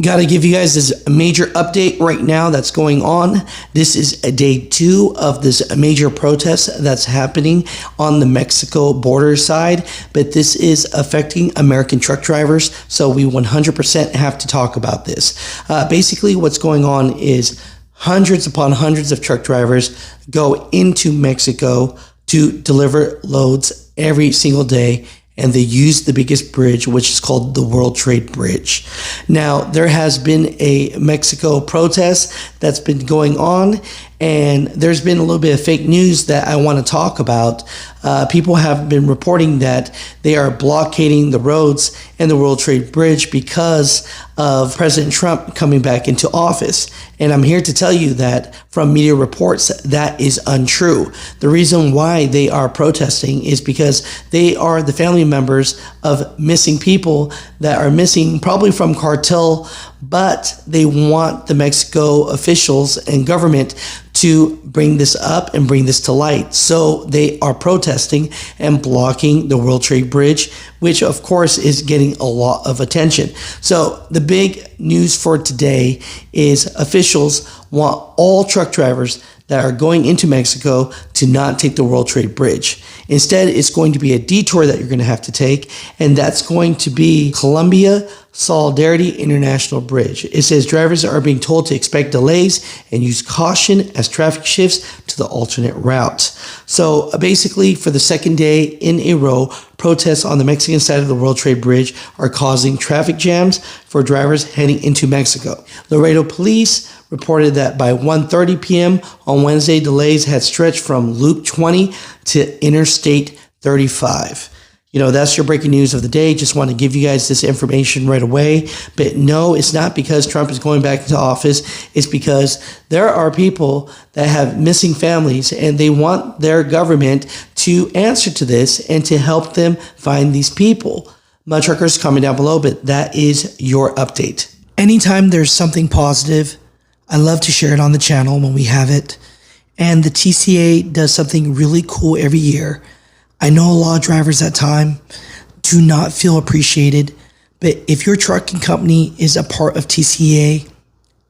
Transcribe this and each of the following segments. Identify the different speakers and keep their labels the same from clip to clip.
Speaker 1: Got to give you guys this major update right now that's going on. This is day 2 of this major protest that's happening on the Mexico border side, but this is affecting American truck drivers, so we 100% have to talk about this. Basically, what's going on is hundreds upon hundreds of truck drivers go into Mexico to deliver loads every single day, and they use the biggest bridge, which is called the World Trade Bridge. Now, there has been a Mexico protest that's been going on, and there's been a little bit of fake news that I want to talk about. People have been reporting that they are blockading the roads and the World Trade Bridge because of President Trump coming back into office. And I'm here to tell you that from media reports, that is untrue. The reason why they are protesting is because they are the family members of missing people that are missing, probably from cartel, but they want the Mexico officials and government to bring this up and bring this to light. So they are protesting and blocking the World Trade Bridge, which of course is getting a lot of attention. So the big news for today is officials want all truck drivers that are going into Mexico to not take the World Trade Bridge. Instead, it's going to be a detour that you're going to have to take, and that's going to be Colombia Solidarity International Bridge. It says drivers are being told to expect delays and use caution as traffic shifts to the alternate route. So basically, for the second day in a row, protests on the Mexican side of the World Trade Bridge are causing traffic jams for drivers heading into Mexico. Laredo police reported that by 1:30 p.m. on Wednesday, delays had stretched from Loop 20 to Interstate 35. You know, that's your breaking news of the day. Just want to give you guys this information right away. But no, it's not because Trump is going back into office. It's because there are people that have missing families, and they want their government to answer to this and to help them find these people. Mutha Truckers, comment down below, but that is your update. Anytime there's something positive, I love to share it on the channel when we have it. And the TCA does something really cool every year. I know a lot of drivers at time do not feel appreciated, but if your trucking company is a part of TCA,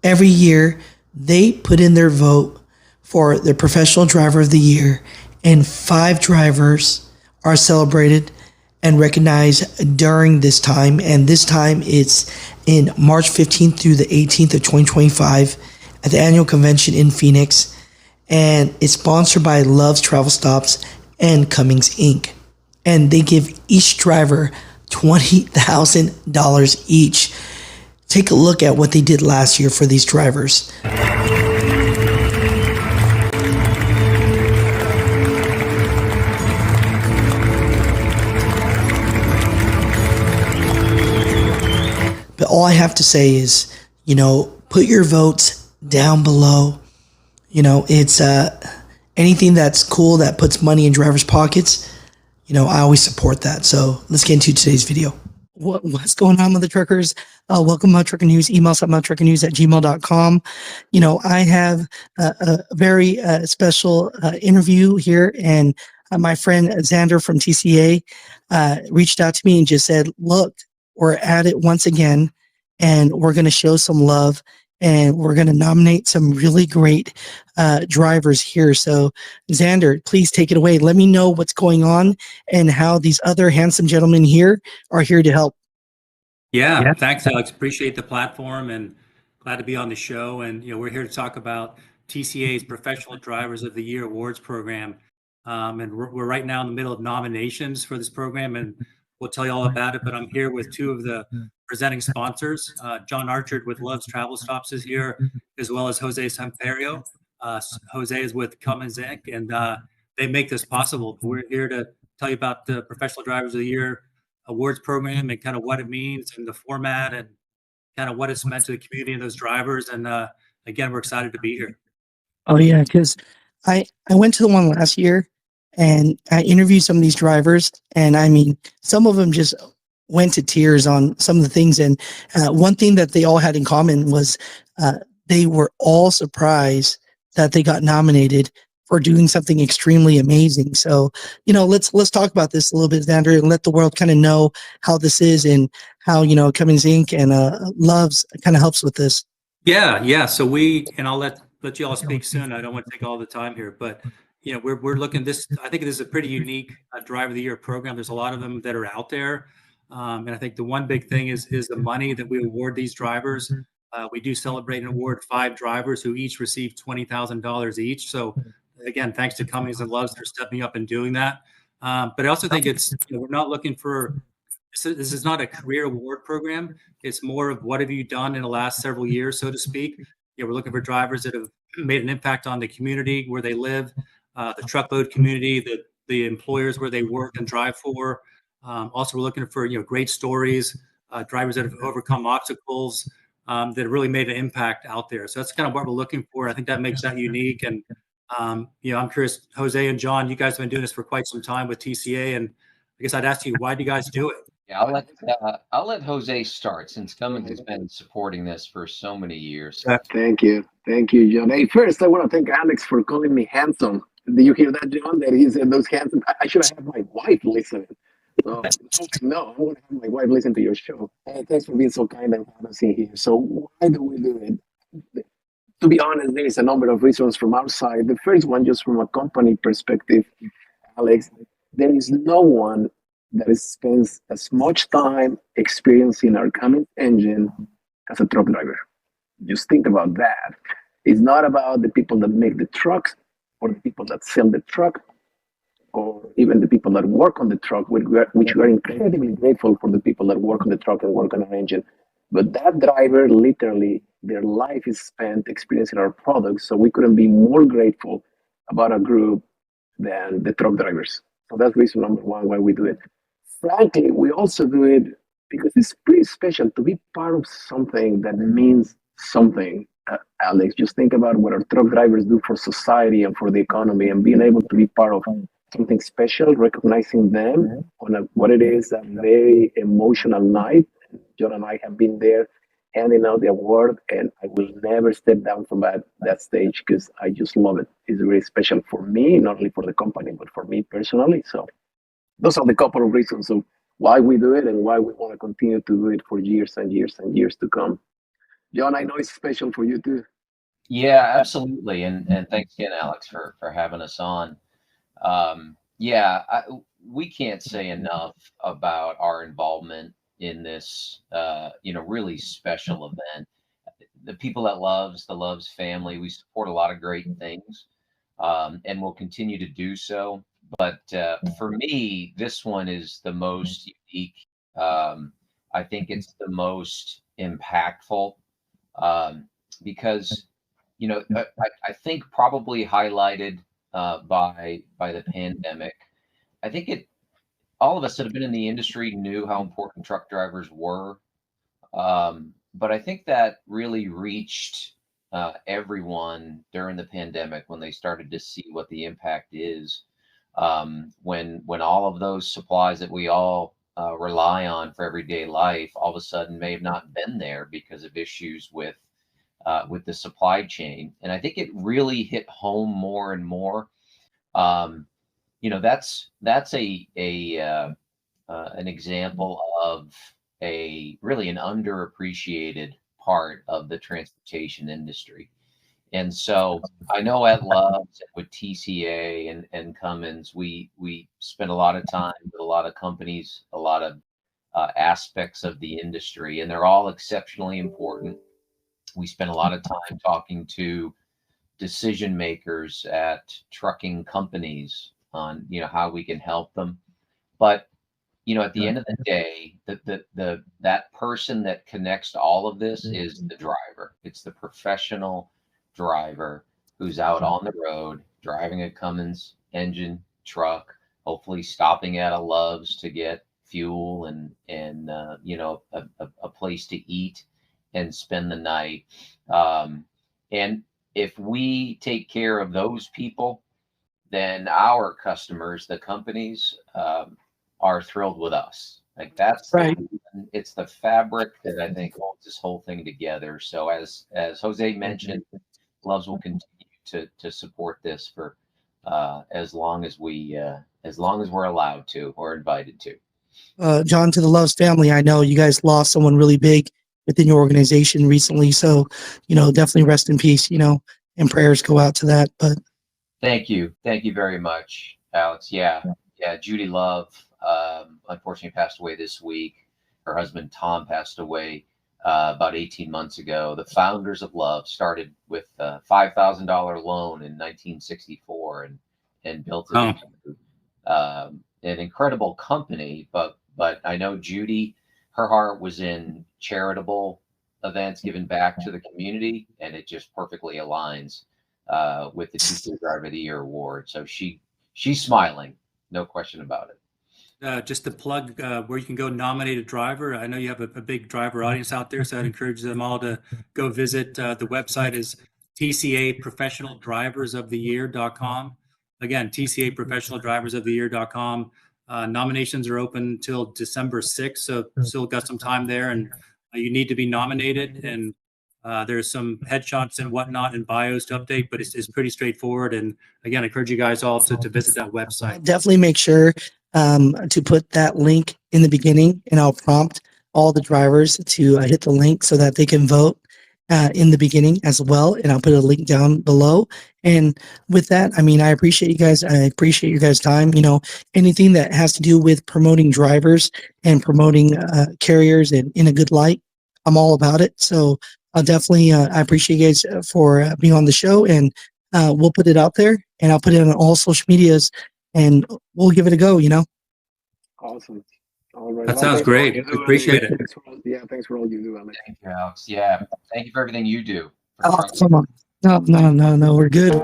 Speaker 1: every year they put in their vote for their professional driver of the year, and 5 drivers are celebrated and recognized during this time. And this time it's in March 15th through the 18th of 2025 at the annual convention in Phoenix. And it's sponsored by Love's Travel Stops and Cummings Inc. And they give each driver $20,000 each. Take a look at what they did last year for these drivers. But all I have to say is, put your votes down below. It's anything that's cool that puts money in drivers' pockets. I always support that. So let's get into today's video. What's going on with the truckers? Welcome to Mutha Trucker News. Email us at muthatruckernews@gmail.com. I have a very special interview here, and my friend Xander from TCA reached out to me and just said, look, we're at it once again, and we're going to show some love, and we're going to nominate some really great drivers here. So Xander, please take it away. Let me know what's going on and how these other handsome gentlemen here are here to help.
Speaker 2: Yeah. Thanks, Alex. Appreciate the platform and glad to be on the show. And, we're here to talk about TCA's Professional Drivers of the Year Awards program. And we're right now in the middle of nominations for this program, and we'll tell you all about it. But I'm here with 2 of the presenting sponsors. John Archard with Love's Travel Stops is here, as well as Jose Samperio. Jose is with Cummins Inc., and they make this possible. We're here to tell you about the Professional Drivers of the Year Awards program and kind of what it means and the format and kind of what it's meant to the community and those drivers. And again, we're excited to be here.
Speaker 1: Oh yeah, because I went to the one last year and I interviewed some of these drivers, and I mean, some of them just went to tears on some of the things. And one thing that they all had in common was they were all surprised that they got nominated for doing something extremely amazing. So, let's talk about this a little bit, Xander, and let the world kind of know how this is and how, Cummins Inc. and Loves kind of helps with this.
Speaker 2: Yeah. So and I'll let you all speak soon. I don't want to take all the time here, but we're looking this. I think this is a pretty unique Driver of the Year program. There's a lot of them that are out there, and I think the one big thing is the money that we award these drivers. We do celebrate and award 5 drivers who each receive $20,000 each. So again, thanks to Cummins and Loves for stepping up and doing that. But I also think we're not looking for. This is not a career award program. It's more of what have you done in the last several years, so to speak. We're looking for drivers that have made an impact on the community where they live, the truckload community, the employers where they work and drive for. Also, we're looking for great stories, drivers that have overcome obstacles, that have really made an impact out there. So that's kind of what we're looking for. I think that makes that unique. And I'm curious, Jose and John, you guys have been doing this for quite some time with TCA, and I guess I'd ask you, why do you guys do it?
Speaker 3: Yeah, I'll let Jose start, since Cummins has been supporting this for so many years.
Speaker 4: Thank you, John. Hey, first I want to thank Alex for calling me handsome. Did you hear that, John? That he said those handsome. I should have my wife listen. So no, I want to have my wife listen to your show. Hey, thanks for being so kind and having us in here. So why do we do it? To be honest, there is a number of reasons from our side. The first one, just from a company perspective, Alex, there is no one that spends as much time experiencing our Cummins engine as a truck driver. Just think about that. It's not about the people that make the trucks or the people that sell the truck or even the people that work on the truck, which we are incredibly grateful for the people that work on the truck and work on our engine. But that driver, literally, their life is spent experiencing our products. So we couldn't be more grateful about our group than the truck drivers. So that's reason number one why we do it. Frankly, we also do it because it's pretty special to be part of something that means something. Alex, just think about what our truck drivers do for society and for the economy, and being able to be part of something special, recognizing them on what it is a very emotional night. John and I have been there handing out the award, and I will never step down from that stage because I just love it. It's very special for me, not only for the company, but for me personally. So those are the couple of reasons of why we do it and why we want to continue to do it for years and years and years to come. John, I know it's special for you too.
Speaker 3: Yeah, absolutely. And thanks again, Alex, for having us on. We can't say enough about our involvement in this, really special event. The people at the Loves family, we support a lot of great things, and we'll continue to do so. But for me, this one is the most unique. I think it's the most impactful, because, I think probably highlighted by the pandemic. I think all of us that have been in the industry knew how important truck drivers were. But I think that really reached everyone during the pandemic when they started to see what the impact is. When all of those supplies that we all rely on for everyday life all of a sudden may have not been there because of issues with the supply chain. And I think it really hit home more and more. That's an example of really an underappreciated part of the transportation industry. And so I know at Loves with TCA and Cummins, we spend a lot of time with a lot of companies, a lot of aspects of the industry, and they're all exceptionally important. We spend a lot of time talking to decision makers at trucking companies on how we can help them. But at the end of the day, that person that connects to all of this is the driver. It's the professional driver who's out on the road driving a Cummins engine truck, hopefully stopping at a Loves to get fuel and a place to eat and spend the night. And if we take care of those people, then our customers, the companies, are thrilled with us. Like that's
Speaker 1: right.
Speaker 3: It's the fabric that I think holds this whole thing together. So as Jose mentioned, Loves will continue to support this for as long as we're allowed to or invited to.
Speaker 1: John, to the Loves family, I know you guys lost someone really big within your organization recently. So, definitely rest in peace, and prayers go out to that. But
Speaker 3: Thank you very much, Alex. Yeah, Judy Love, unfortunately passed away this week. Her husband Tom passed away about 18 months ago. The founders of Love started with a $5,000 loan in 1964 and built it into an incredible company. But I know Judy, her heart was in charitable events, giving back to the community, and it just perfectly aligns with the TCA Driver of the Year award. So she's smiling, no question about it.
Speaker 2: Just to plug where you can go nominate a driver. I know you have a big driver audience out there, so I'd encourage them all to go visit. The website is tcaprofessionaldriversoftheyear.com. Again, tcaprofessionaldriversoftheyear.com. Nominations are open until December 6th, so still got some time there, and you need to be nominated. And there's some headshots and whatnot and bios to update, but it's pretty straightforward. And again, I encourage you guys all to visit that website.
Speaker 1: definitely make sure to put that link in the beginning, and I'll prompt all the drivers to hit the link so that they can vote in the beginning as well. And I'll put a link down below. And with that, I mean, I appreciate you guys. I appreciate your guys' time. Anything that has to do with promoting drivers and promoting carriers and in a good light, I'm all about it. So I'll definitely, I appreciate you guys for being on the show, and we'll put it out there, and I'll put it on all social medias, and we'll give it a go,
Speaker 4: Awesome. All right.
Speaker 2: That sounds great. Appreciate it.
Speaker 4: Thanks for all you do, Alex.
Speaker 3: Thank you, Alex. Yeah, thank you for everything you do.
Speaker 1: Oh, come on. No, we're good.